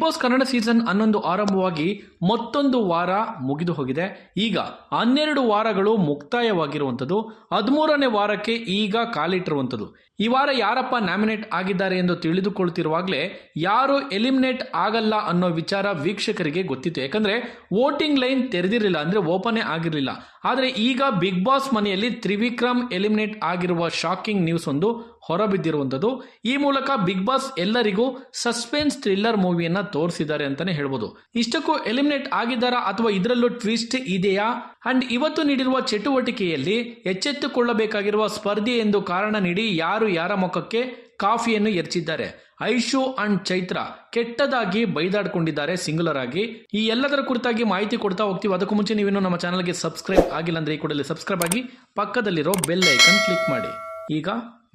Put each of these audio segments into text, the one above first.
Boss Kannada season 11 ಆರಂಭವಾಗಿ ಮತ್ತೊಂದು ವಾರ ಮುಗಿದು ಹೋಗಿದೆ. ಈಗ 12 ವಾರಗಳು ಮುಕ್ತಾಯವಾಗಿರುವಂಥದ್ದು. 13ನೇ ವಾರಕ್ಕೆ ಈಗ ಕಾಲಿಟ್ಟಿರುವಂಥದ್ದು. ಈ ವಾರ ಯಾರಪ್ಪ ನ್ಯಾಮಿನೇಟ್ ಆಗಿದ್ದಾರೆ ಎಂದು ತಿಳಿದುಕೊಳ್ತಿರುವಾಗಲೇ ಯಾರು ಎಲಿಮಿನೇಟ್ ಆಗಲ್ಲ ಅನ್ನೋ ವಿಚಾರ ವೀಕ್ಷಕರಿಗೆ ಗೊತ್ತಿತ್ತು. ಯಾಕಂದ್ರೆ ವೋಟಿಂಗ್ ಲೈನ್ ತೆರೆದಿರಲಿಲ್ಲ, ಅಂದ್ರೆ ಓಪನ್ ಆಗಿರಲಿಲ್ಲ. ಆದರೆ ಈಗ ಬಿಗ್ ಬಾಸ್ ಮನೆಯಲ್ಲಿ ತ್ರಿವಿಕ್ರಮ್ ಎಲಿಮಿನೇಟ್ ಆಗಿರುವ ಶಾಕಿಂಗ್ ನ್ಯೂಸ್ ಒಂದು ಹೊರಬಿದ್ದಿರುವಂಥದ್ದು. ಈ ಮೂಲಕ ಬಿಗ್ ಬಾಸ್ ಎಲ್ಲರಿಗೂ ಸಸ್ಪೆನ್ಸ್ ಥ್ರಿಲ್ಲರ್ ಮೂವಿಯನ್ನ ತೋರಿಸಿದ್ದಾರೆ ಅಂತಾನೆ ಹೇಳ್ಬೋದು. ಇಷ್ಟಕ್ಕೂ ಎಲಿಮಿನೇಟ್ ಆಗಿದ್ದಾರಾ ಅಥವಾ ಇದರಲ್ಲೂ ಟ್ವಿಸ್ಟ್ ಇದೆಯಾ? ಅಂಡ್ ಇವತ್ತು ನೀಡಿರುವ ಚಟುವಟಿಕೆಯಲ್ಲಿ ಎಚ್ಚೆತ್ತುಕೊಳ್ಳಬೇಕಾಗಿರುವ ಸ್ಪರ್ಧೆ ಎಂದು ಕಾರಣ ನೀಡಿ ಯಾರ ಮುಖಕ್ಕೆ ಕಾಫಿಯನ್ನು ಎರಚಿದ್ದಾರೆ. ಐಶು ಅಂಡ್ ಚೈತ್ರ ಕೆಟ್ಟದಾಗಿ ಬೈದಾಡ್ಕೊಂಡಿದ್ದಾರೆ ಸಿಂಗುಲರ್ ಆಗಿ. ಈ ಎಲ್ಲದರ ಕುರಿತಾಗಿ ಮಾಹಿತಿ ಕೊಡ್ತಾ ಹೋಗ್ತೀವಿ. ಅದಕ್ಕೂ ಮುಂಚೆ ನೀವೇನು ನಮ್ಮ ಚಾನಲ್ಗೆ ಸಬ್ಸ್ಕ್ರೈಬ್ ಆಗಿಲ್ಲ ಅಂದ್ರೆ ಈ ಕೂಡಲೇ ಸಬ್ಸ್ಕ್ರೈಬ್ ಆಗಿ ಪಕ್ಕದಲ್ಲಿರೋ ಬೆಲ್ ಐಕನ್ ಕ್ಲಿಕ್ ಮಾಡಿ. ಈಗ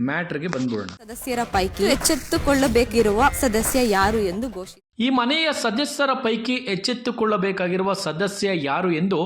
ಮ್ಯಾಟ್ರಿಗೆ ಬಂದ್ಬಿಡೋಣ. ಸದಸ್ಯರ ಪೈಕಿ ಎಚ್ಚೆತ್ತುಕೊಳ್ಳಬೇಕಿರುವ ಸದಸ್ಯ ಯಾರು ಎಂದು ಘೋಷಿಸಿ. ಈ ಮನೆಯ ಸದಸ್ಯರ ಪೈಕಿ ಎಚ್ಚೆತ್ತುಕೊಳ್ಳಬೇಕಾಗಿರುವ ಸದಸ್ಯ ಯಾರು ಎಂದು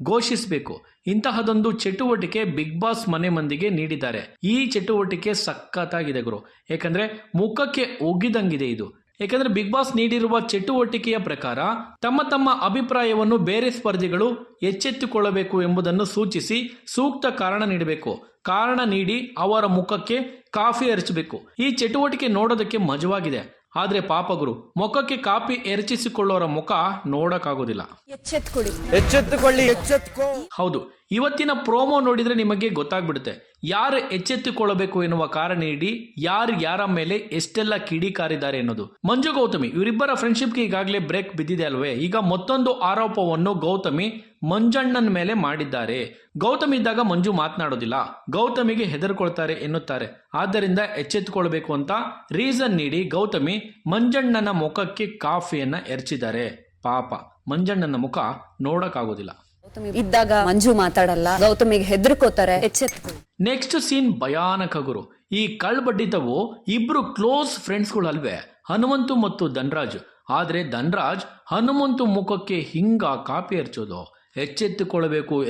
ಘೋಷಿಸಬೇಕು. ಇಂತಹದೊಂದು ಚಟುವಟಿಕೆ ಬಿಗ್ ಬಾಸ್ ಮನೆ ಮಂದಿಗೆ ನೀಡಿದ್ದಾರೆ. ಈ ಚಟುವಟಿಕೆ ಸಖತ್ತಾಗಿದೆ ಗುರು. ಯಾಕಂದ್ರೆ ಮುಖಕ್ಕೆ ಒಗ್ಗಿದಂಗಿದೆ ಇದು. ಯಾಕಂದ್ರೆ ಬಿಗ್ ಬಾಸ್ ನೀಡಿರುವ ಚಟುವಟಿಕೆಯ ಪ್ರಕಾರ ತಮ್ಮ ಅಭಿಪ್ರಾಯವನ್ನು ಬೇರೆ ಸ್ಪರ್ಧಿಗಳು ಎಚ್ಚೆತ್ತುಕೊಳ್ಳಬೇಕು ಎಂಬುದನ್ನು ಸೂಚಿಸಿ ಸೂಕ್ತ ಕಾರಣ ನೀಡಬೇಕು. ಕಾರಣ ನೀಡಿ ಅವರ ಮುಖಕ್ಕೆ ಕಾಫಿ ಎರಚಬೇಕು. ಈ ಚಟುವಟಿಕೆ ನೋಡೋದಕ್ಕೆ ಮಜವಾಗಿದೆ. ಆದ್ರೆ ಪಾಪ ಗುರು, ಮುಖಕ್ಕೆ ಕಾಫಿ ಎರಚಿಸಿಕೊಳ್ಳೋರ ಮುಖ ನೋಡಕ್ಕಾಗೋದಿಲ್ಲ. ಹೌದು, ಇವತ್ತಿನ ಪ್ರೋಮೋ ನೋಡಿದ್ರೆ ನಿಮಗೆ ಗೊತ್ತಾಗ್ಬಿಡುತ್ತೆ ಯಾರು ಎಚ್ಚೆತ್ತುಕೊಳ್ಳಬೇಕು ಎನ್ನುವ ಕಾರಣ ನೀಡಿ ಯಾರ ಮೇಲೆ ಎಷ್ಟೆಲ್ಲ ಕಿಡಿಕಾರಿದ್ದಾರೆ ಅನ್ನೋದು. ಮಂಜು ಗೌತಮಿ ಇವರಿಬ್ಬರ ಫ್ರೆಂಡ್ಶಿಪ್ಗೆ ಈಗಾಗಲೇ ಬ್ರೇಕ್ ಬಿದ್ದಿದೆ ಅಲ್ವೇ. ಈಗ ಮತ್ತೊಂದು ಆರೋಪವನ್ನು ಗೌತಮಿ ಮಂಜಣ್ಣನ ಮೇಲೆ ಮಾಡಿದ್ದಾರೆ. ಗೌತಮಿ ಇದ್ದಾಗ ಮಂಜು ಮಾತನಾಡೋದಿಲ್ಲ, ಗೌತಮಿಗೆ ಹೆದರ್ಕೊಳ್ತಾರೆ ಎನ್ನುತ್ತಾರೆ. ಆದ್ದರಿಂದ ಎಚ್ಚೆತ್ತುಕೊಳ್ಬೇಕು ಅಂತ ರೀಸನ್ ನೀಡಿ ಗೌತಮಿ ಮಂಜಣ್ಣನ ಮುಖಕ್ಕೆ ಕಾಫಿಯನ್ನ ಎರಚಿದ್ದಾರೆ. ಪಾಪ ಮಂಜಣ್ಣನ ಮುಖ ನೋಡಕ್ಕಾಗೋದಿಲ್ಲ. ಇದ್ದಾಗ ಮಂಜು ಮಾತಾಡಲ್ಲ, ಗೌತಮಿಗೆ ಹೆದರ್ಕೋತಾರೆ. ನೆಕ್ಸ್ಟ್ ಸೀನ್ ಭಯಾನಕ ಗುರು. ಈ ಕಳ್ಬಡ್ಡಿತವು ಇಬ್ರು ಕ್ಲೋಸ್ ಫ್ರೆಂಡ್ಸ್ಗಳು ಅಲ್ವೇ, ಹನುಮಂತು ಮತ್ತು ಧನ್ರಾಜ್. ಆದ್ರೆ ಧನ್ರಾಜ್ ಹನುಮಂತು ಮುಖಕ್ಕೆ ಹಿಂಗ ಕಾಪಿ ಎರಚೋದು.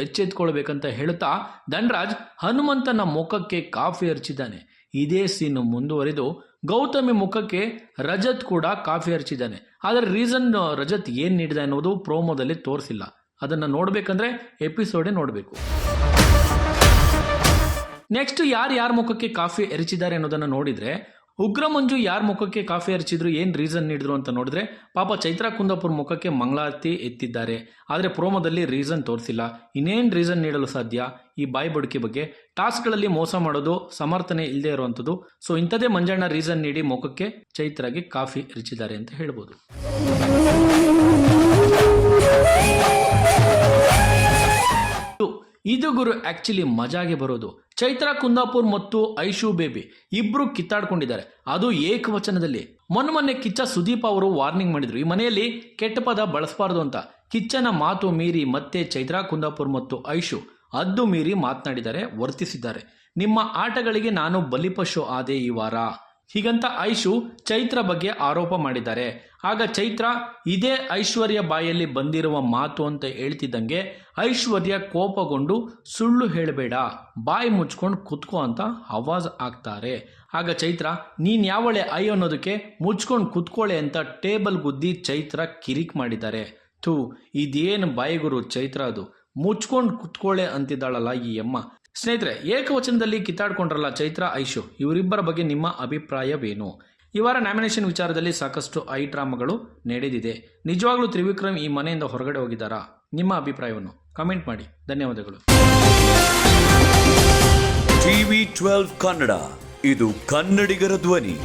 ಎಚ್ಚೆತ್ತುಕೊಳ್ಬೇಕಂತ ಹೇಳುತ್ತಾ ಧನ್ರಾಜ್ ಹನುಮಂತನ ಮುಖಕ್ಕೆ ಕಾಫಿ ಎರಚಿದ್ದಾನೆ. ಇದೇ ಸೀನ್ ಮುಂದುವರಿದು ಗೌತಮಿ ಮುಖಕ್ಕೆ ರಜತ್ ಕೂಡ ಕಾಫಿ ಎರಚಿದ್ದಾನೆ. ಆದರೆ ರೀಸನ್ ರಜತ್ ಏನ್ ನೀಡಿದ ಅನ್ನೋದು ಪ್ರೋಮೋದಲ್ಲಿ ತೋರಿಸಿಲ್ಲ. ಅದನ್ನ ನೋಡ್ಬೇಕಂದ್ರೆ ಎಪಿಸೋಡೇ ನೋಡ್ಬೇಕು. ನೆಕ್ಸ್ಟ್ ಯಾರ ಮುಖಕ್ಕೆ ಕಾಫಿ ಎರಚಿದ್ದಾರೆ ಅನ್ನೋದನ್ನ ನೋಡಿದ್ರೆ ಉಗ್ರ ಮಂಜು ಯಾರ ಮುಖಕ್ಕೆ ಕಾಫಿ ಎರಚಿದ್ರು, ಏನ್ ರೀಸನ್ ನೀಡಿದ್ರು ಅಂತ ನೋಡಿದ್ರೆ ಪಾಪ ಚೈತ್ರಾ ಕುಂದಾಪುರ್ ಮುಖಕ್ಕೆ ಮಂಗಳಾರತಿ ಎತ್ತಿದ್ದಾರೆ. ಆದ್ರೆ ಪ್ರೋಮೋದಲ್ಲಿ ರೀಸನ್ ತೋರಿಸಿಲ್ಲ. ಇನ್ನೇನ್ ರೀಸನ್ ನೀಡಲು ಸಾಧ್ಯ ಈ ಬಾಯಿ ಬುಡಕೆ ಬಗ್ಗೆ? ಟಾಸ್ಕ್ಗಳಲ್ಲಿ ಮೋಸ ಮಾಡೋದು ಸಮರ್ಥನೆ ಇಲ್ಲದೆ ಇರುವಂತದ್ದು. ಸೊ ಇಂಥದೇ ಮಂಜಣ್ಣ ರೀಸನ್ ನೀಡಿ ಮುಖಕ್ಕೆ ಚೈತ್ರಾಗೆ ಕಾಫಿ ಎರಚಿದ್ದಾರೆ ಅಂತ ಹೇಳ್ಬೋದು. ಇದು ಗುರು ಆಕ್ಚುಲಿ ಮಜಾಗೆ ಬರೋದು. ಚೈತ್ರಾ ಕುಂದಾಪುರ್ ಮತ್ತು ಐಶು ಬೇಬಿ ಇಬ್ರು ಕಿತ್ತಾಡ್ಕೊಂಡಿದ್ದಾರೆ, ಅದು ಏಕವಚನದಲ್ಲಿ. ಮೊನ್ನೆ ಕಿಚ್ಚ ಸುದೀಪ್ ಅವರು ವಾರ್ನಿಂಗ್ ಮಾಡಿದ್ರು, ಈ ಮನೆಯಲ್ಲಿ ಕೆಟ್ಟ ಪದ ಬಳಸಬಾರದು ಅಂತ. ಕಿಚ್ಚನ ಮಾತು ಮೀರಿ ಮತ್ತೆ ಚೈತ್ರಾ ಕುಂದಾಪುರ್ ಮತ್ತು ಐಶು ಅದ್ದು ಮೀರಿ ಮಾತನಾಡಿದ್ದಾರೆ, ವರ್ತಿಸಿದ್ದಾರೆ. ನಿಮ್ಮ ಆಟಗಳಿಗೆ ನಾನು ಬಲಿಪಶು ಆದೆ ಈ ವಾರ ಹೀಗಂತ ಐಶು ಚೈತ್ರ ಬಗ್ಗೆ ಆರೋಪ ಮಾಡಿದ್ದಾರೆ. ಆಗ ಚೈತ್ರ ಇದೇ ಐಶ್ವರ್ಯ ಬಾಯಲ್ಲಿ ಬಂದಿರುವ ಮಾತು ಅಂತ ಹೇಳ್ತಿದ್ದಂಗೆ ಐಶ್ವರ್ಯ ಕೋಪಗೊಂಡು ಸುಳ್ಳು ಹೇಳಬೇಡ, ಬಾಯಿ ಮುಚ್ಕೊಂಡು ಕುತ್ಕೋ ಅಂತ ಆವಾಜ್ ಆಗ್ತಾರೆ. ಆಗ ಚೈತ್ರ ನೀನ್ ಯಾವಳೆ ಐ ಅನ್ನೋದಕ್ಕೆ ಮುಚ್ಕೊಂಡು ಕುತ್ಕೊಳ್ಳೆ ಅಂತ ಟೇಬಲ್ ಗುದ್ದಿ ಚೈತ್ರ ಕಿರಿಕ್ ಮಾಡಿದ್ದಾರೆ. ಥೂ, ಇದೇನು ಬಾಯಿಗುರು ಚೈತ್ರ, ಅದು ಮುಚ್ಕೊಂಡು ಕುತ್ಕೊಳ್ಳೆ ಅಂತಿದ್ದಾಳಲ್ಲ ಈ ಅಮ್ಮ. ಸ್ನೇಹಿತರೆ, ಏಕವಚನದಲ್ಲಿ ಕಿತ್ತಾಡ್ಕೊಂಡ್ರಲ್ಲ ಚೈತ್ರ ಐಶು, ಇವರಿಬ್ಬರ ಬಗ್ಗೆ ನಿಮ್ಮ ಅಭಿಪ್ರಾಯವೇನು? ಈ ವಾರ ನ್ಯಾಮಿನೇಷನ್ ವಿಚಾರದಲ್ಲಿ ಸಾಕಷ್ಟು ಐಟ್ರಾಮಗಳು ನಡೆದಿದೆ. ನಿಜವಾಗ್ಲೂ ತ್ರಿವಿಕ್ರಮ್ ಈ ಮನೆಯಿಂದ ಹೊರಗಡೆ ಹೋಗಿದ್ದಾರಾ? ನಿಮ್ಮ ಅಭಿಪ್ರಾಯವನ್ನು ಕಮೆಂಟ್ ಮಾಡಿ. ಧನ್ಯವಾದಗಳು. TV12 ಕನ್ನಡ, ಇದು ಕನ್ನಡಿಗರ ಧ್ವನಿ.